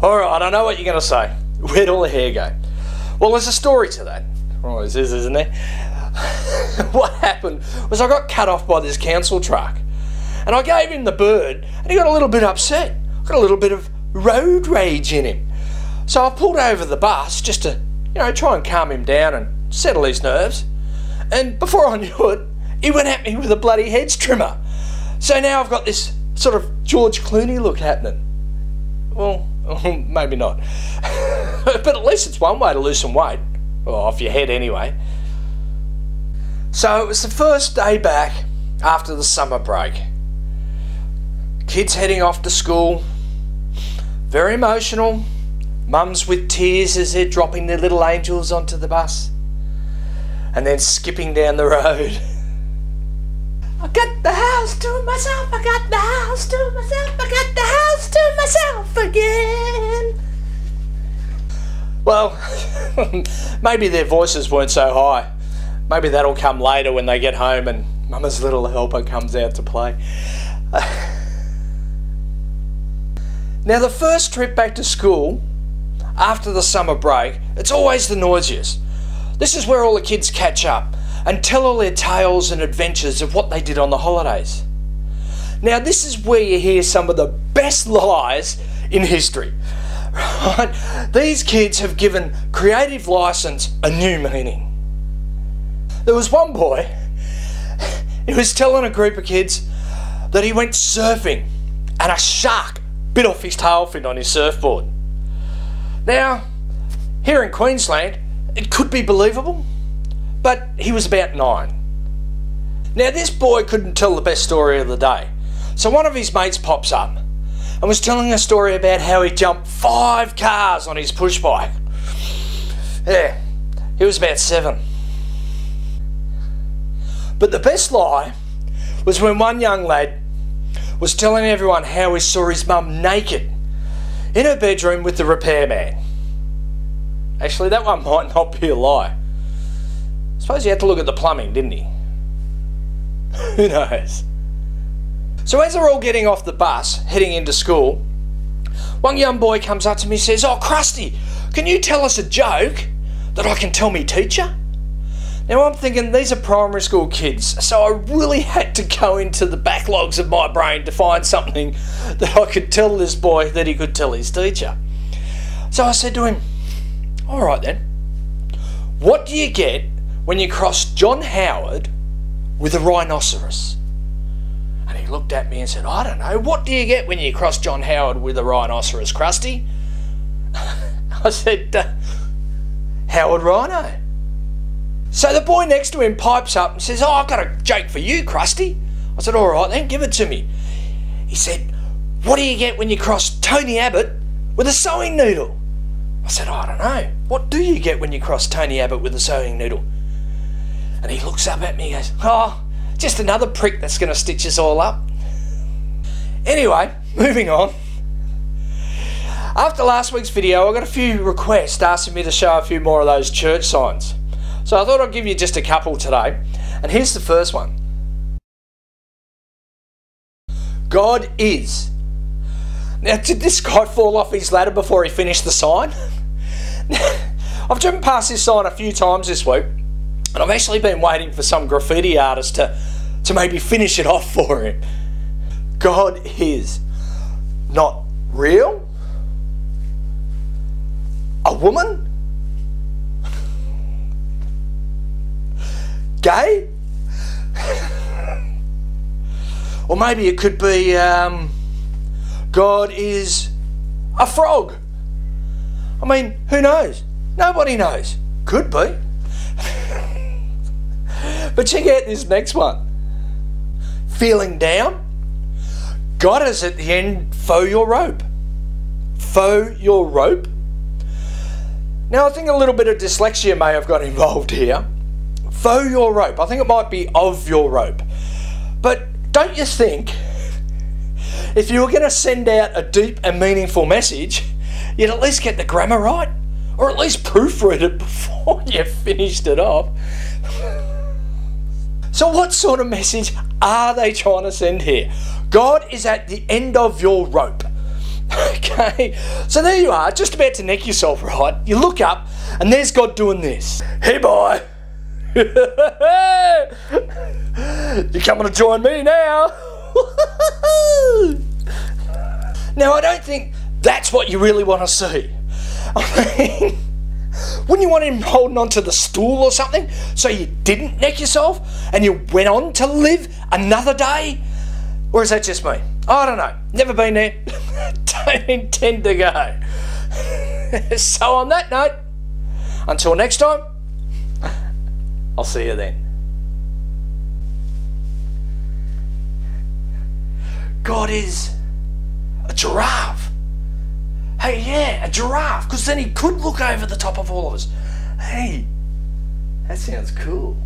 Alright, I know what you're going to say. Where'd all the hair go? Well, there's a story to that. Always is, isn't there? What happened was I got cut off by this council truck. And I gave him the bird, and he got a little bit upset. Got a little bit of road rage in him. So I pulled over the bus just to, try and calm him down and settle his nerves. And before I knew it, he went at me with a bloody hedge trimmer. So now I've got this sort of George Clooney look happening. Well, maybe not. But at least it's one way to lose some weight. Well, off your head anyway. So it was the first day back after the summer break. Kids heading off to school. Very emotional. Mums with tears as they're dropping their little angels onto the bus. And then skipping down the road. I got the house to myself, I got the house to myself, I got the house to myself again. Well, maybe their voices weren't so high. Maybe that'll come later when they get home and Mama's little helper comes out to play. Now, the first trip back to school after the summer break, it's always the noisiest. This is where all the kids catch up and tell all their tales and adventures of what they did on the holidays. Now, this is where you hear some of the best lies in history. Right? These kids have given creative license a new meaning. There was one boy, he was telling a group of kids that he went surfing and a shark bit off his tail fin on his surfboard. Now, here in Queensland, it could be believable, but he was about 9. Now, this boy couldn't tell the best story of the day, so one of his mates pops up and was telling a story about how he jumped 5 cars on his push bike. Yeah, he was about 7. But the best lie was when one young lad was telling everyone how he saw his mum naked in her bedroom with the repairman. Actually, that one might not be a lie. I suppose he had to look at the plumbing, didn't he? Who knows? So as they're all getting off the bus, heading into school, one young boy comes up to me and says, "Oh, Krusty, can you tell us a joke that I can tell me teacher?" Now I'm thinking these are primary school kids, so I really had to go into the backlogs of my brain to find something that I could tell this boy that he could tell his teacher. So I said to him, "All right then, what do you get when you cross John Howard with a rhinoceros?" And he looked at me and said, "I don't know, what do you get when you cross John Howard with a rhinoceros, Krusty?" I said, "Howard Rhino." So the boy next to him pipes up and says, "Oh, I've got a joke for you, Krusty." I said, "All right then, give it to me." He said, "What do you get when you cross Tony Abbott with a sewing needle?" I said, "I don't know. What do you get when you cross Tony Abbott with a sewing needle?" And he looks up at me and goes, "Oh, just another prick that's going to stitch us all up." Anyway, moving on. After last week's video, I got a few requests asking me to show a few more of those church signs. So I thought I'd give you just a couple today. And here's the first one. God is. Now, did this guy fall off his ladder before he finished the sign? I've driven past this sign a few times this week, and I've actually been waiting for some graffiti artist to maybe finish it off for him. God is not real. A woman? Gay? Or maybe it could be God is a frog. I mean, who knows? Nobody knows. Could be. But check out this next one. Feeling down? God is at the end, fow your rope. Fow your rope? Now I think a little bit of dyslexia may have got involved here. Fow your rope. I think it might be of your rope. But don't you think if you were going to send out a deep and meaningful message, you'd at least get the grammar right? Or at least proofread it before you finished it off? So what sort of message are they trying to send here? God is at the end of your rope. Okay, so there you are, just about to neck yourself, right? You look up, and there's God doing this. Hey, boy. You're coming to join me now. Now, I don't think that's what you really want to see. I mean, wouldn't you want him holding on to the stool or something so you didn't neck yourself and you went on to live another day? Or is that just me? I don't know. Never been there. Don't intend to go. So on that note, until next time, I'll see you then. God is a giraffe. Hey, yeah, a giraffe, because then he could look over the top of all of us. Hey, that sounds cool.